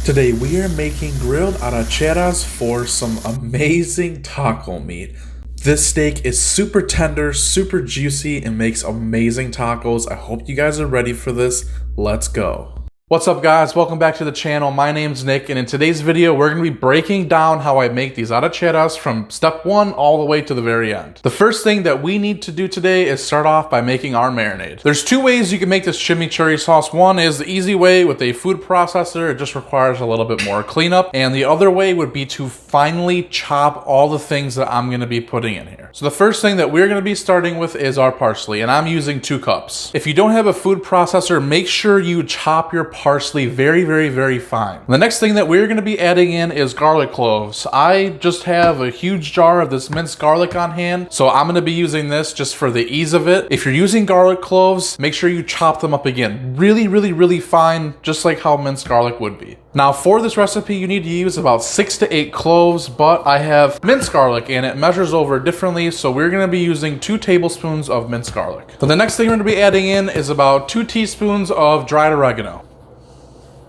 Today we are making grilled arracherras for some amazing taco meat. This steak is super tender, super juicy, and makes amazing tacos. I hope you guys are ready for this. Let's go. What's up guys, welcome back to the channel. My name's Nick, and in today's video we're going to be breaking down how I make these arracherras from step one all the way to the very end. The first thing that we need to do today is start off by making our marinade. There's two ways you can make this chimichurri sauce. One is the easy way with a food processor. It just requires a little bit more cleanup, and the other way would be to finely chop all the things that I'm going to be putting in here. So the first thing that we're going to be starting with is our parsley, and I'm using 2 cups. If you don't have a food processor, make sure you chop your parsley very fine. The next thing that we're going to be adding in is garlic cloves. I just have a huge jar of this minced garlic on hand, so I'm going to be using this just for the ease of it. If you're using garlic cloves, make sure you chop them up again really fine, just like how minced garlic would be. Now for this recipe you need to use about 6 to 8 cloves, but I have minced garlic and it measures over differently, so we're going to be using 2 tablespoons of minced garlic. So the next thing we're going to be adding in is about 2 teaspoons of dried oregano.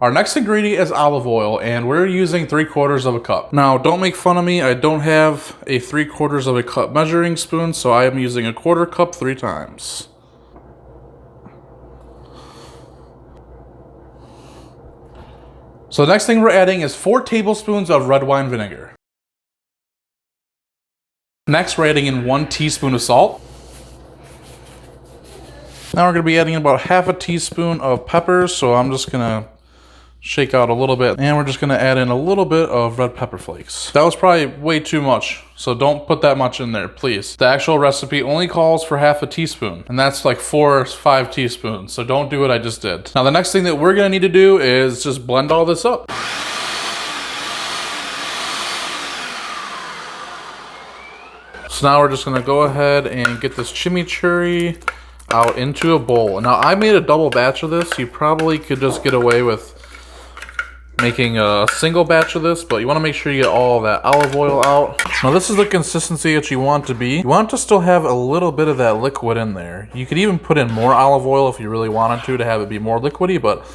Our next ingredient is olive oil, and we're using 3/4 of a cup. Now, don't make fun of me. I don't have a 3/4 of a cup measuring spoon, so I am using a 1/4 cup 3 times. So the next thing we're adding is 4 tablespoons of red wine vinegar. Next, we're adding in 1 teaspoon of salt. Now we're going to be adding about 1/2 teaspoon of peppers, so I'm just going to shake out a little bit, and we're just going to add in a little bit of red pepper flakes. That was probably way too much, so don't put that much in there, please. The actual recipe only calls for 1/2 teaspoon, and that's like 4 or 5 teaspoons, so don't do what I just did. Now the next thing that we're going to need to do is just blend all this up. So now we're just going to go ahead and get this chimichurri out into a bowl. Now I made a double batch of this. You probably could just get away with making a single batch of this, but you want to make sure you get all that olive oil out. Now this is the consistency that you want to be. You want to still have a little bit of that liquid in there. You could even put in more olive oil if you really wanted to have it be more liquidy, but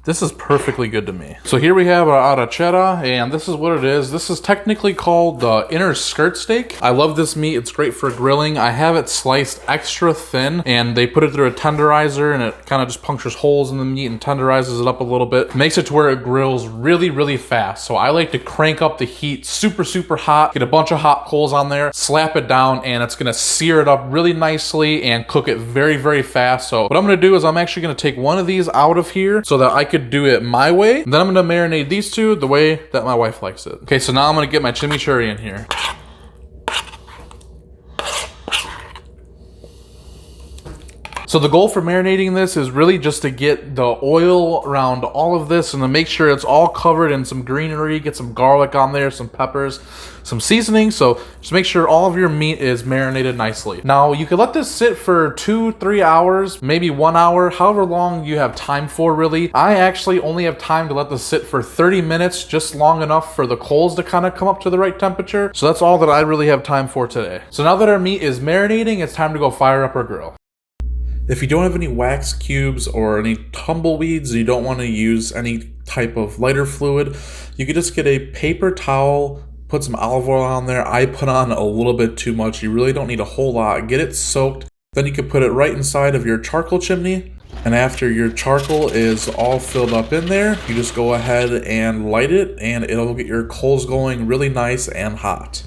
this is perfectly good to me. So here we have our arracherra, and this is what it is. This is technically called the inner skirt steak. I love this meat. It's great for grilling. I have it sliced extra thin, and they put it through a tenderizer, and it kind of just punctures holes in the meat and tenderizes it up a little bit. Makes it to where it grills really fast. So I like to crank up the heat super hot, get a bunch of hot coals on there, slap it down, and it's gonna sear it up really nicely and cook it very fast. So what I'm gonna do is I'm actually gonna take one of these out of here so that I could do it my way. And then I'm gonna marinate these two the way that my wife likes it. Okay, so now I'm gonna get my chimichurri in here. So the goal for marinating this is really just to get the oil around all of this and to make sure it's all covered in some greenery, get some garlic on there, some peppers, some seasoning. So just make sure all of your meat is marinated nicely. Now you could let this sit for 2-3 hours, maybe 1 hour, however long you have time for really. I actually only have time to let this sit for 30 minutes, just long enough for the coals to kind of come up to the right temperature. So that's all that I really have time for today. So now that our meat is marinating, it's time to go fire up our grill. If you don't have any wax cubes or any tumbleweeds, you don't want to use any type of lighter fluid, you could just get a paper towel, put some olive oil on there. I put on a little bit too much. You really don't need a whole lot. Get it soaked. Then you can put it right inside of your charcoal chimney. And after your charcoal is all filled up in there, you just go ahead and light it, and it'll get your coals going really nice and hot.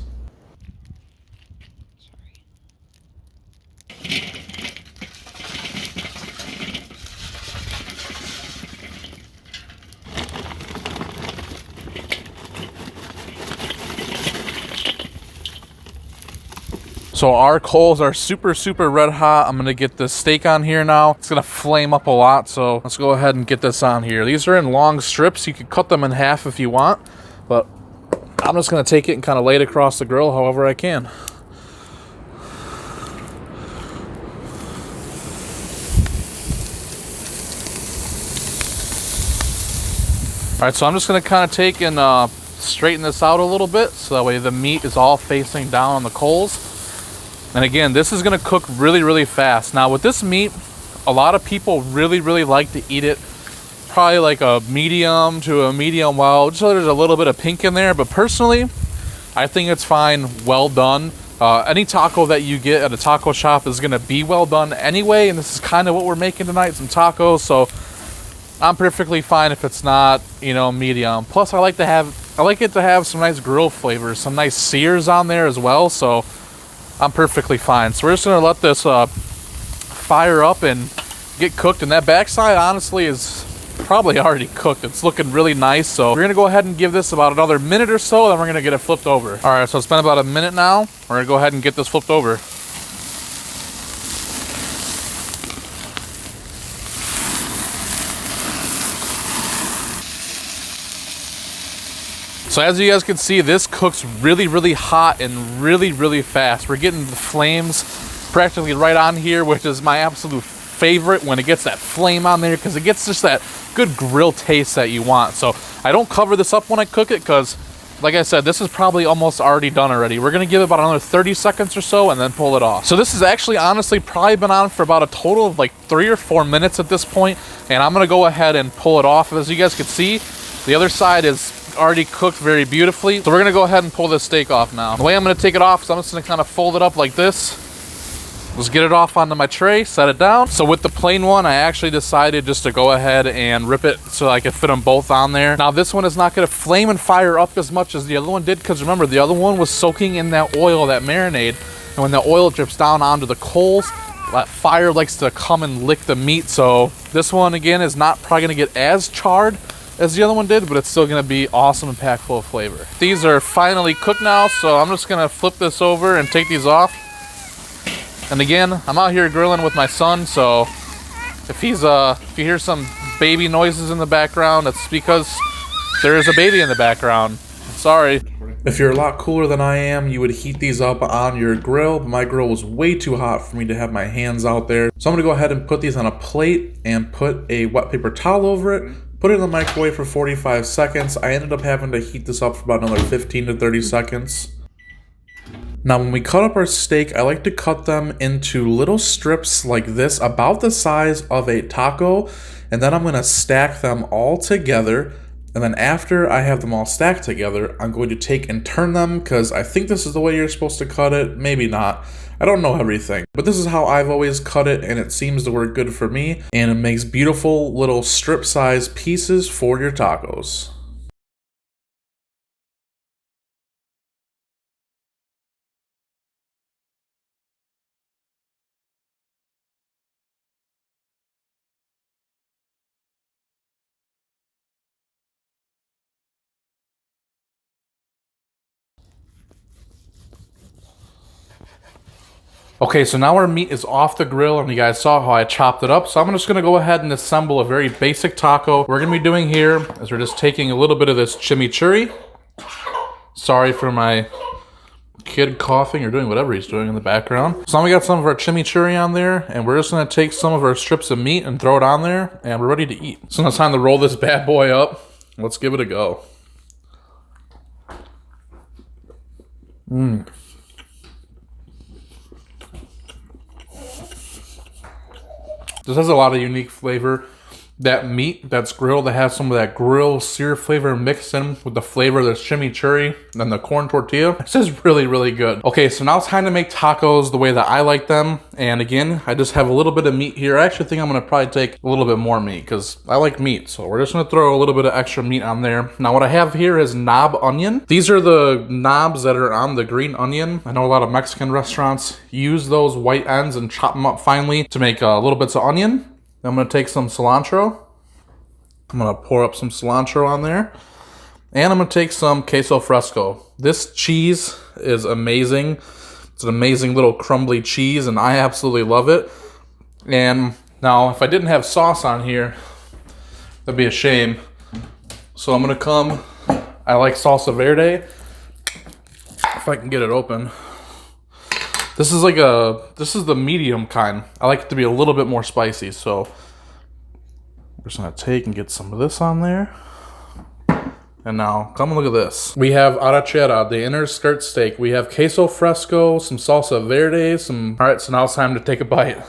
So our coals are super red hot. I'm gonna get this steak on here now. It's gonna flame up a lot, so let's go ahead and get this on here. These are in long strips. You could cut them in half if you want, but I'm just gonna take it and kind of lay it across the grill however I can. All right, so I'm just gonna kind of take and straighten this out a little bit so that way the meat is all facing down on the coals. And again, this is gonna cook really fast. Now with this meat, a lot of people really like to eat it probably like a medium to a medium well, just so there's a little bit of pink in there. But personally, I think it's fine, well done. Any taco that you get at a taco shop is gonna be well done anyway, and this is kind of what we're making tonight, some tacos, so I'm perfectly fine if it's not, you know, medium. Plus, I like it to have some nice grill flavors, some nice sears on there as well, so I'm perfectly fine. So we're just gonna let this fire up and get cooked, and that backside honestly is probably already cooked. It's looking really nice, so we're gonna go ahead and give this about another minute or so, then we're gonna get it flipped over. All right, so it's been about a minute now. We're gonna go ahead and get this flipped over. So as you guys can see, this cooks really, really hot and really, really fast. We're getting the flames practically right on here, which is my absolute favorite when it gets that flame on there, because it gets just that good grill taste that you want. So I don't cover this up when I cook it because, like I said, this is probably almost already done already. We're gonna give it about another 30 seconds or so and then pull it off. So this has actually honestly probably been on for about a total of like 3 or 4 minutes at this point, and I'm gonna go ahead and pull it off. As you guys can see, the other side is already cooked very beautifully. So we're gonna go ahead and pull this steak off now. The way I'm gonna take it off is I'm just gonna kind of fold it up like this. Just get it off onto my tray, set it down. So with the plain one, I actually decided just to go ahead and rip it so I could fit them both on there. Now this one is not gonna flame and fire up as much as the other one did, because remember, the other one was soaking in that oil, that marinade. And when the oil drips down onto the coals, that fire likes to come and lick the meat. So this one, again, is not probably gonna get as charred as the other one did, but it's still gonna be awesome and packed full of flavor. These are finally cooked now, so I'm just gonna flip this over and take these off. And again, I'm out here grilling with my son, so if you hear some baby noises in the background, it's because there is a baby in the background. Sorry. If you're a lot cooler than I am, you would heat these up on your grill, but my grill was way too hot for me to have my hands out there. So I'm gonna go ahead and put these on a plate and put a wet paper towel over it, put it in the microwave for 45 seconds. I ended up having to heat this up for about another 15 to 30 seconds. Now when we cut up our steak, I like to cut them into little strips like this, about the size of a taco, and then I'm gonna stack them all together. And then after I have them all stacked together, I'm going to take and turn them, because I think this is the way you're supposed to cut it, maybe not. I don't know everything, but this is how I've always cut it, and it seems to work good for me, and it makes beautiful little strip size pieces for your tacos. Okay, so now our meat is off the grill, and you guys saw how I chopped it up. So I'm just gonna go ahead and assemble a very basic taco. What we're gonna be doing here is we're just taking a little bit of this chimichurri. Sorry for my kid coughing or doing whatever he's doing in the background. So now we got some of our chimichurri on there, and we're just gonna take some of our strips of meat and throw it on there, and we're ready to eat. So now it's time to roll this bad boy up. Let's give it a go. This has a lot of unique flavor. That meat that's grilled, that has some of that grill sear flavor mixed in with the flavor of the chimichurri and the corn tortilla. This is really, really good. Okay, so now it's time to make tacos the way that I like them. And again, I just have a little bit of meat here. I actually think I'm gonna probably take a little bit more meat because I like meat. So we're just gonna throw a little bit of extra meat on there. Now what I have here is knob onion. These are the knobs that are on the green onion. I know a lot of Mexican restaurants use those white ends and chop them up finely to make little bits of onion. I'm gonna take some cilantro. I'm gonna pour up some cilantro on there. And I'm gonna take some queso fresco. This cheese is amazing. It's an amazing little crumbly cheese, and I absolutely love it. And now, if I didn't have sauce on here, that'd be a shame. So I'm gonna I like salsa verde. If I can get it open. This is the medium kind. I like it to be a little bit more spicy, so we're just gonna take and get some of this on there. And now, come and look at this. We have arracherra, the inner skirt steak. We have queso fresco, some salsa verde, all right, so now it's time to take a bite.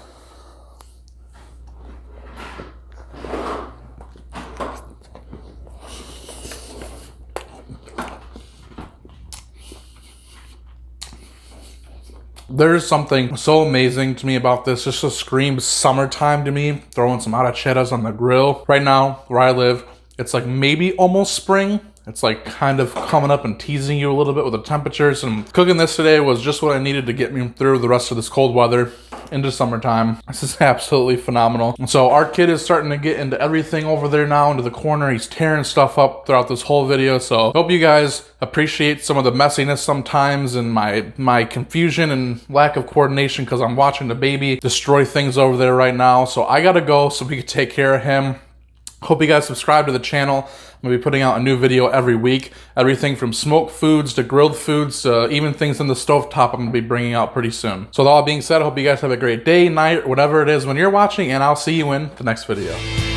There's something so amazing to me about this. Just to scream summertime to me. Throwing some arracherras on the grill. Right now, where I live, it's like maybe almost spring. It's like kind of coming up and teasing you a little bit with the temperatures. And cooking this today was just what I needed to get me through the rest of this cold weather into summertime. This is absolutely phenomenal. And so our kid is starting to get into everything over there now, into the corner. He's tearing stuff up throughout this whole video. So hope you guys appreciate some of the messiness sometimes and my confusion and lack of coordination, because I'm watching the baby destroy things over there right now. So I gotta go so we can take care of him. Hope you guys subscribe to the channel. I'm going to be putting out a new video every week. Everything from smoked foods to grilled foods to even things in the stovetop I'm going to be bringing out pretty soon. So with all that being said, I hope you guys have a great day, night, or whatever it is when you're watching, and I'll see you in the next video.